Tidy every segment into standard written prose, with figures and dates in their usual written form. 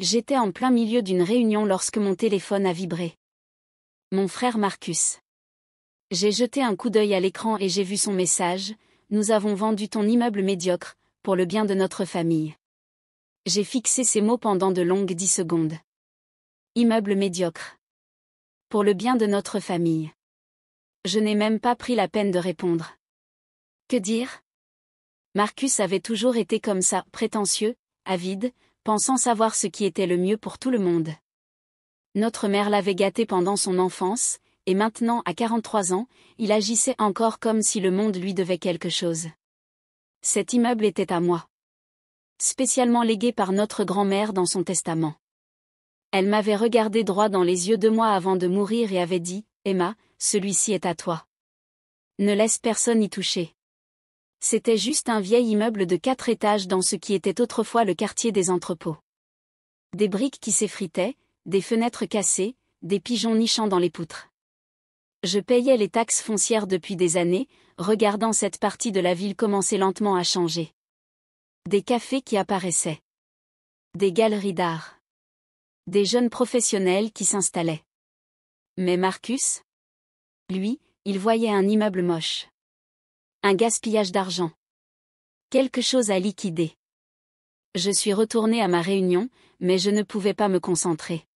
J'étais en plein milieu d'une réunion lorsque mon téléphone a vibré. Mon frère Marcus. J'ai jeté un coup d'œil à l'écran et j'ai vu son message: nous avons vendu ton immeuble médiocre, pour le bien de notre famille. J'ai fixé ces mots pendant de longues 10 secondes. Immeuble médiocre. Pour le bien de notre famille. Je n'ai même pas pris la peine de répondre. Que dire? Marcus avait toujours été comme ça, prétentieux, avide, pensant savoir ce qui était le mieux pour tout le monde. Notre mère l'avait gâté pendant son enfance, et maintenant à 43 ans, il agissait encore comme si le monde lui devait quelque chose. Cet immeuble était à moi. Spécialement légué par notre grand-mère dans son testament. Elle m'avait regardé droit dans les yeux 2 mois avant de mourir et avait dit: Emma, celui-ci est à toi. Ne laisse personne y toucher. C'était juste un vieil immeuble de 4 étages dans ce qui était autrefois le quartier des entrepôts. Des briques qui s'effritaient, des fenêtres cassées, des pigeons nichant dans les poutres. Je payais les taxes foncières depuis des années, regardant cette partie de la ville commencer lentement à changer. Des cafés qui apparaissaient. Des galeries d'art. Des jeunes professionnels qui s'installaient. Mais Marcus? Lui, il voyait un immeuble moche. Un gaspillage d'argent. Quelque chose à liquider. Je suis retournée à ma réunion, mais je ne pouvais pas me concentrer.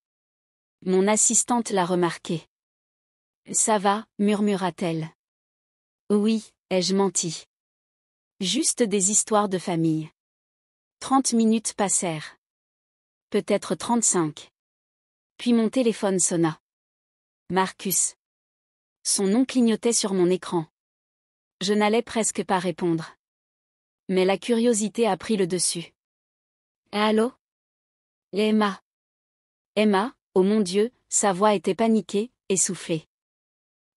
Mon assistante l'a remarqué. Ça va, murmura-t-elle. Oui, ai-je menti. Juste des histoires de famille. 30 minutes passèrent. Peut-être 35. Puis mon téléphone sonna. Marcus. Son nom clignotait sur mon écran. Je n'allais presque pas répondre. Mais la curiosité a pris le dessus. Allô? Emma. Emma, oh mon Dieu, sa voix était paniquée, essoufflée.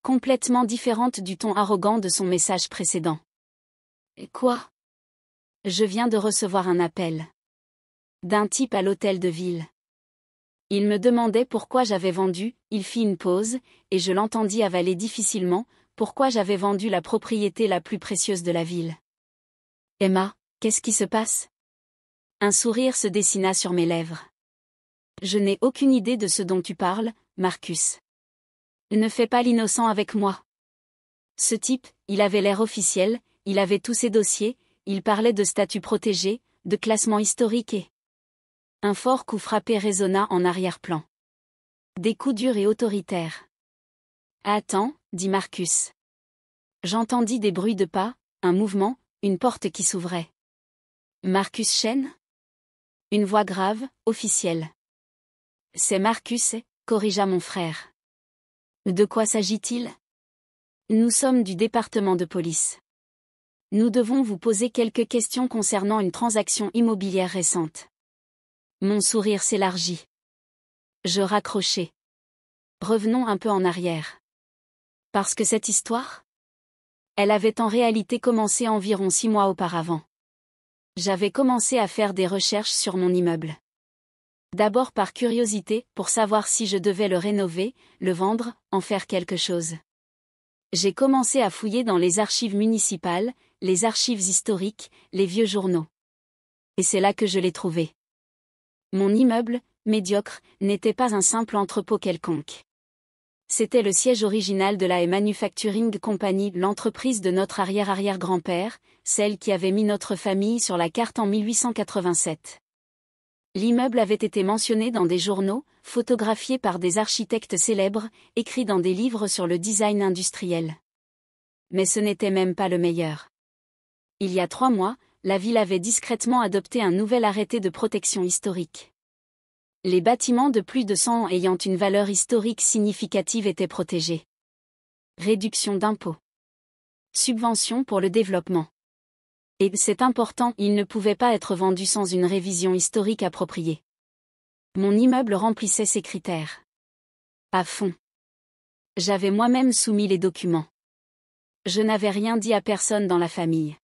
Complètement différente du ton arrogant de son message précédent. Quoi? Je viens de recevoir un appel. D'un type à l'hôtel de ville. Il me demandait pourquoi j'avais vendu, il fit une pause, et je l'entendis avaler difficilement, pourquoi j'avais vendu la propriété la plus précieuse de la ville. Emma, qu'est-ce qui se passe? Un sourire se dessina sur mes lèvres. Je n'ai aucune idée de ce dont tu parles, Marcus. Ne fais pas l'innocent avec moi. Ce type, il avait l'air officiel, il avait tous ses dossiers, il parlait de statut protégé, de classement historique et... Un fort coup frappé résonna en arrière-plan. Des coups durs et autoritaires. Attends, dit Marcus. J'entendis des bruits de pas, un mouvement, une porte qui s'ouvrait. Marcus Chen? Une voix grave, officielle. C'est Marcus, corrigea mon frère. De quoi s'agit-il? Nous sommes du département de police. Nous devons vous poser quelques questions concernant une transaction immobilière récente. Mon sourire s'élargit. Je raccrochai. Revenons un peu en arrière. Parce que cette histoire? Elle avait en réalité commencé environ 6 mois auparavant. J'avais commencé à faire des recherches sur mon immeuble. D'abord par curiosité, pour savoir si je devais le rénover, le vendre, en faire quelque chose. J'ai commencé à fouiller dans les archives municipales, les archives historiques, les vieux journaux. Et c'est là que je l'ai trouvé. Mon immeuble, médiocre, n'était pas un simple entrepôt quelconque. C'était le siège original de la Manufacturing Company, l'entreprise de notre arrière-arrière-grand-père, celle qui avait mis notre famille sur la carte en 1887. L'immeuble avait été mentionné dans des journaux, photographié par des architectes célèbres, écrit dans des livres sur le design industriel. Mais ce n'était même pas le meilleur. Il y a 3 mois, la ville avait discrètement adopté un nouvel arrêté de protection historique. Les bâtiments de plus de 100 ans ayant une valeur historique significative étaient protégés. Réduction d'impôts. Subventions pour le développement. Et c'est important, il ne pouvait pas être vendu sans une révision historique appropriée. Mon immeuble remplissait ces critères. À fond. J'avais moi-même soumis les documents. Je n'avais rien dit à personne dans la famille.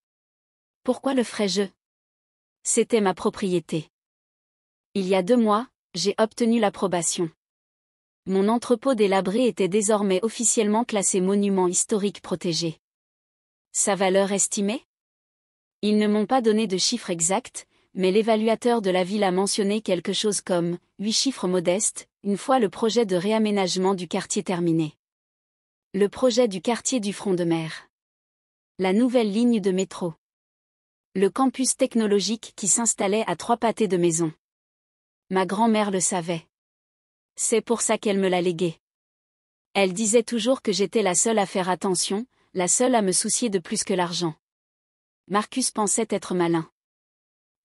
Pourquoi le ferais-je? C'était ma propriété. Il y a 2 mois, j'ai obtenu l'approbation. Mon entrepôt délabré était désormais officiellement classé monument historique protégé. Sa valeur estimée? Ils ne m'ont pas donné de chiffre exact, mais l'évaluateur de la ville a mentionné quelque chose comme 8 chiffres modestes, une fois le projet de réaménagement du quartier terminé. Le projet du quartier du front de mer. La nouvelle ligne de métro. Le campus technologique qui s'installait à 3 pâtés de maison. Ma grand-mère le savait. C'est pour ça qu'elle me l'a légué. Elle disait toujours que j'étais la seule à faire attention, la seule à me soucier de plus que l'argent. Marcus pensait être malin.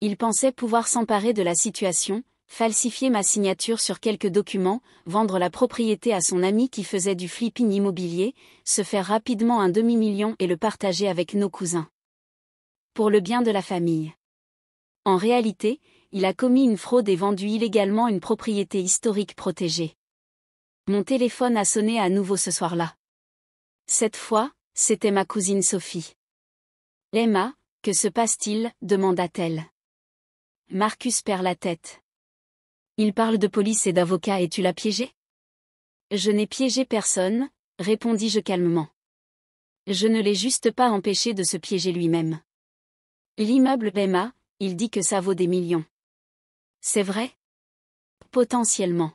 Il pensait pouvoir s'emparer de la situation, falsifier ma signature sur quelques documents, vendre la propriété à son ami qui faisait du flipping immobilier, se faire rapidement un demi-million et le partager avec nos cousins. Pour le bien de la famille. En réalité, il a commis une fraude et vendu illégalement une propriété historique protégée. Mon téléphone a sonné à nouveau ce soir-là. Cette fois, c'était ma cousine Sophie. « Emma, que se passe-t-il » demanda-t-elle. Marcus perd la tête. Il parle de police et d'avocat et tu l'as piégé ? Je n'ai piégé personne, répondis-je calmement. Je ne l'ai juste pas empêché de se piéger lui-même. L'immeuble Emma, il dit que ça vaut des millions. C'est vrai ? Potentiellement.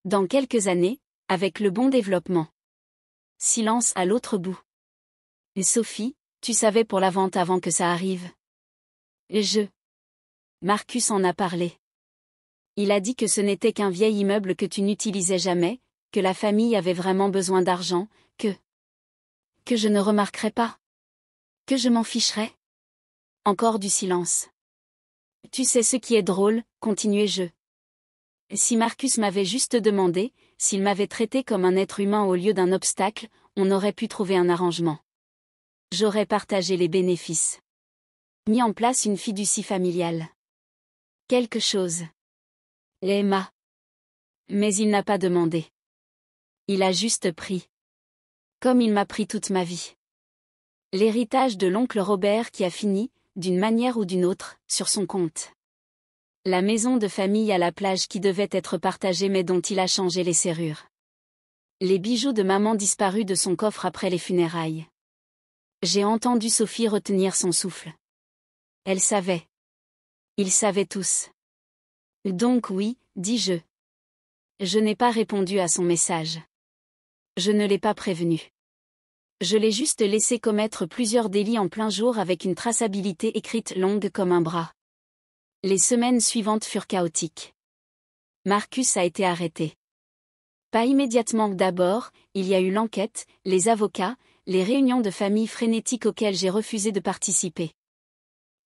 Dans quelques années, avec le bon développement. Silence à l'autre bout. Et Sophie, tu savais pour la vente avant que ça arrive ? Marcus en a parlé. Il a dit que ce n'était qu'un vieil immeuble que tu n'utilisais jamais, que la famille avait vraiment besoin d'argent, que je ne remarquerais pas. Que je m'en ficherais. Encore du silence. Tu sais ce qui est drôle, continuai-je. Si Marcus m'avait juste demandé, s'il m'avait traité comme un être humain au lieu d'un obstacle, on aurait pu trouver un arrangement. J'aurais partagé les bénéfices. Mis en place une fiducie familiale. Quelque chose. Emma. Mais il n'a pas demandé. Il a juste pris. Comme il m'a pris toute ma vie. L'héritage de l'oncle Robert qui a fini, d'une manière ou d'une autre, sur son compte. La maison de famille à la plage qui devait être partagée mais dont il a changé les serrures. Les bijoux de maman disparus de son coffre après les funérailles. J'ai entendu Sophie retenir son souffle. Elle savait. Ils savaient tous. Donc oui, dis-je. Je n'ai pas répondu à son message. Je ne l'ai pas prévenu. Je l'ai juste laissé commettre plusieurs délits en plein jour avec une traçabilité écrite longue comme un bras. Les semaines suivantes furent chaotiques. Marcus a été arrêté. Pas immédiatement d'abord, il y a eu l'enquête, les avocats, les réunions de famille frénétiques auxquelles j'ai refusé de participer.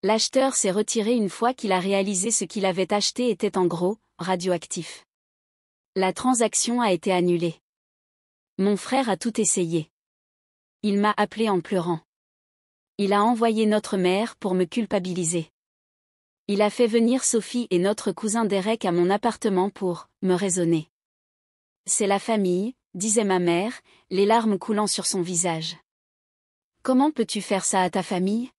L'acheteur s'est retiré une fois qu'il a réalisé ce qu'il avait acheté était en gros, radioactif. La transaction a été annulée. Mon frère a tout essayé. Il m'a appelé en pleurant. Il a envoyé notre mère pour me culpabiliser. Il a fait venir Sophie et notre cousin Derek à mon appartement pour me raisonner. C'est la famille, disait ma mère, les larmes coulant sur son visage. Comment peux-tu faire ça à ta famille ?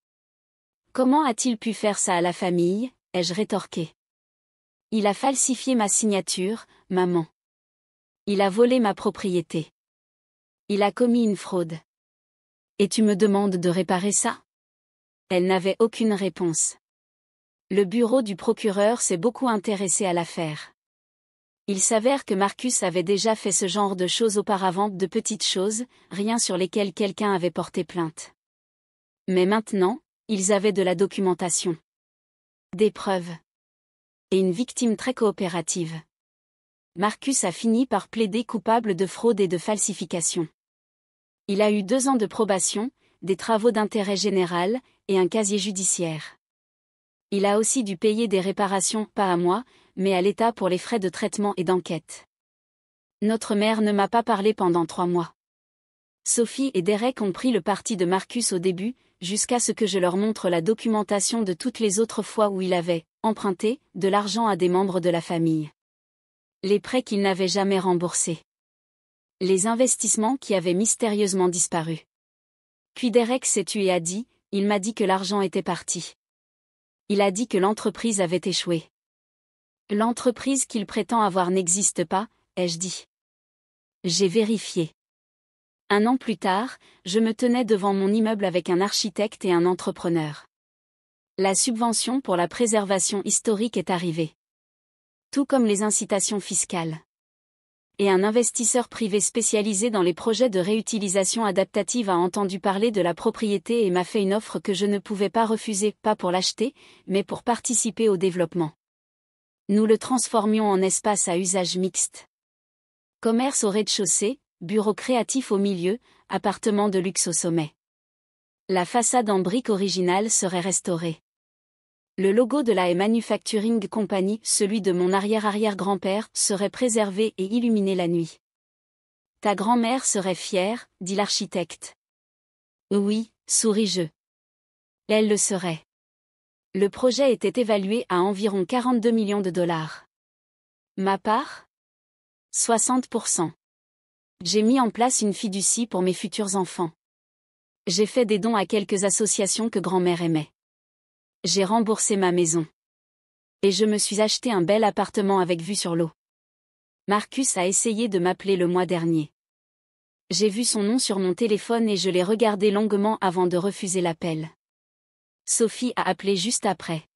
Comment a-t-il pu faire ça à la famille ? Ai-je rétorqué. Il a falsifié ma signature, maman. Il a volé ma propriété. Il a commis une fraude. Et tu me demandes de réparer ça ? Elle n'avait aucune réponse. Le bureau du procureur s'est beaucoup intéressé à l'affaire. Il s'avère que Marcus avait déjà fait ce genre de choses auparavant, de petites choses, rien sur lesquelles quelqu'un avait porté plainte. Mais maintenant, ils avaient de la documentation. Des preuves. Et une victime très coopérative. Marcus a fini par plaider coupable de fraude et de falsification. Il a eu 2 ans de probation, des travaux d'intérêt général, et un casier judiciaire. Il a aussi dû payer des réparations, pas à moi, mais à l'État pour les frais de traitement et d'enquête. Notre mère ne m'a pas parlé pendant 3 mois. Sophie et Derek ont pris le parti de Marcus au début, jusqu'à ce que je leur montre la documentation de toutes les autres fois où il avait emprunté de l'argent à des membres de la famille. Les prêts qu'il n'avait jamais remboursés. Les investissements qui avaient mystérieusement disparu. Puis Derek s'est tué et a dit, il m'a dit que l'argent était parti. Il a dit que l'entreprise avait échoué. L'entreprise qu'il prétend avoir n'existe pas, ai-je dit. J'ai vérifié. 1 an plus tard, je me tenais devant mon immeuble avec un architecte et un entrepreneur. La subvention pour la préservation historique est arrivée. Tout comme les incitations fiscales. Et un investisseur privé spécialisé dans les projets de réutilisation adaptative a entendu parler de la propriété et m'a fait une offre que je ne pouvais pas refuser, pas pour l'acheter, mais pour participer au développement. Nous le transformions en espace à usage mixte. Commerce au rez-de-chaussée, bureau créatif au milieu, appartement de luxe au sommet. La façade en briques originales serait restaurée. Le logo de la Manufacturing Company, celui de mon arrière-arrière-grand-père, serait préservé et illuminé la nuit. Ta grand-mère serait fière, dit l'architecte. Oui, souris-je. Elle le serait. Le projet était évalué à environ 42 millions de dollars. Ma part ? 60%. J'ai mis en place une fiducie pour mes futurs enfants. J'ai fait des dons à quelques associations que grand-mère aimait. J'ai remboursé ma maison. Et je me suis acheté un bel appartement avec vue sur l'eau. Marcus a essayé de m'appeler le mois dernier. J'ai vu son nom sur mon téléphone et je l'ai regardé longuement avant de refuser l'appel. Sophie a appelé juste après.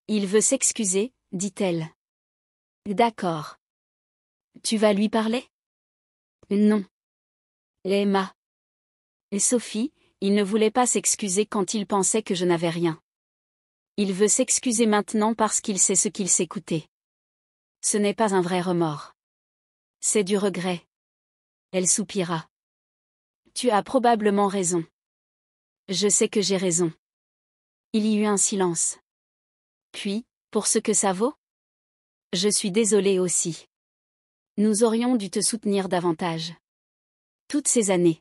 Il veut s'excuser, dit-elle. D'accord. Tu vas lui parler ? Non. Emma. Et Sophie, il ne voulait pas s'excuser quand il pensait que je n'avais rien. Il veut s'excuser maintenant parce qu'il sait ce qu'il s'est coûté. Ce n'est pas un vrai remords. C'est du regret. Elle soupira. Tu as probablement raison. Je sais que j'ai raison. Il y eut un silence. Puis, pour ce que ça vaut ? Je suis désolée aussi. Nous aurions dû te soutenir davantage. Toutes ces années.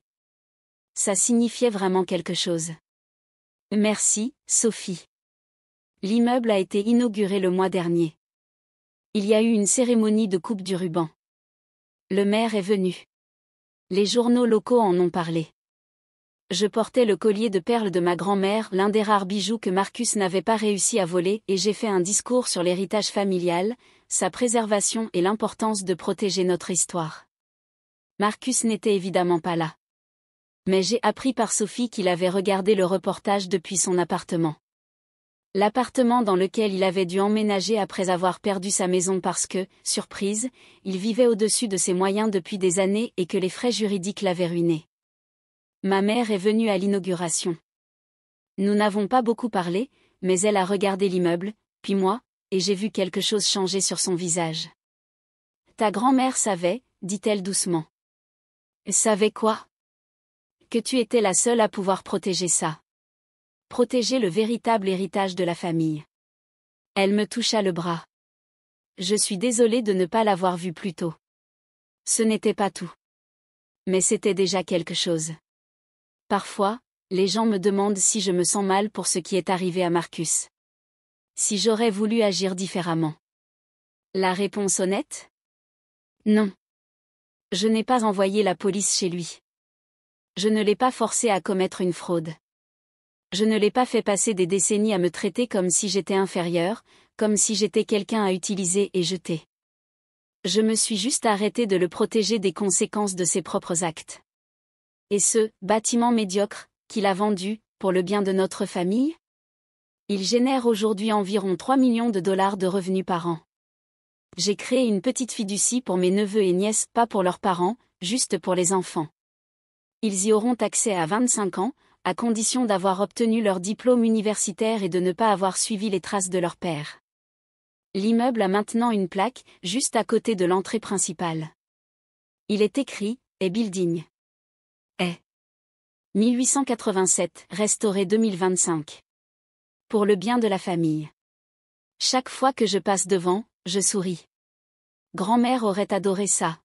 Ça signifiait vraiment quelque chose. Merci, Sophie. L'immeuble a été inauguré le mois dernier. Il y a eu une cérémonie de coupe du ruban. Le maire est venu. Les journaux locaux en ont parlé. Je portais le collier de perles de ma grand-mère, l'un des rares bijoux que Marcus n'avait pas réussi à voler, et j'ai fait un discours sur l'héritage familial, sa préservation et l'importance de protéger notre histoire. Marcus n'était évidemment pas là. Mais j'ai appris par Sophie qu'il avait regardé le reportage depuis son appartement. L'appartement dans lequel il avait dû emménager après avoir perdu sa maison parce que, surprise, il vivait au-dessus de ses moyens depuis des années et que les frais juridiques l'avaient ruiné. Ma mère est venue à l'inauguration. Nous n'avons pas beaucoup parlé, mais elle a regardé l'immeuble, puis moi, et j'ai vu quelque chose changer sur son visage. Ta grand-mère savait, dit-elle doucement. Savait quoi ? Que tu étais la seule à pouvoir protéger ça. Protéger le véritable héritage de la famille. Elle me toucha le bras. Je suis désolée de ne pas l'avoir vu plus tôt. Ce n'était pas tout. Mais c'était déjà quelque chose. Parfois, les gens me demandent si je me sens mal pour ce qui est arrivé à Marcus. Si j'aurais voulu agir différemment. La réponse honnête ? Non. Je n'ai pas envoyé la police chez lui. Je ne l'ai pas forcé à commettre une fraude. Je ne l'ai pas fait passer des décennies à me traiter comme si j'étais inférieure, comme si j'étais quelqu'un à utiliser et jeter. Je me suis juste arrêtée de le protéger des conséquences de ses propres actes. Et ce bâtiment médiocre, qu'il a vendu, pour le bien de notre famille ? Il génère aujourd'hui environ 3 millions de dollars de revenus par an. J'ai créé une petite fiducie pour mes neveux et nièces, pas pour leurs parents, juste pour les enfants. Ils y auront accès à 25 ans, à condition d'avoir obtenu leur diplôme universitaire et de ne pas avoir suivi les traces de leur père. L'immeuble a maintenant une plaque, juste à côté de l'entrée principale. Il est écrit « A Building ». 1887, restauré 2025. Pour le bien de la famille. Chaque fois que je passe devant, je souris. Grand-mère aurait adoré ça.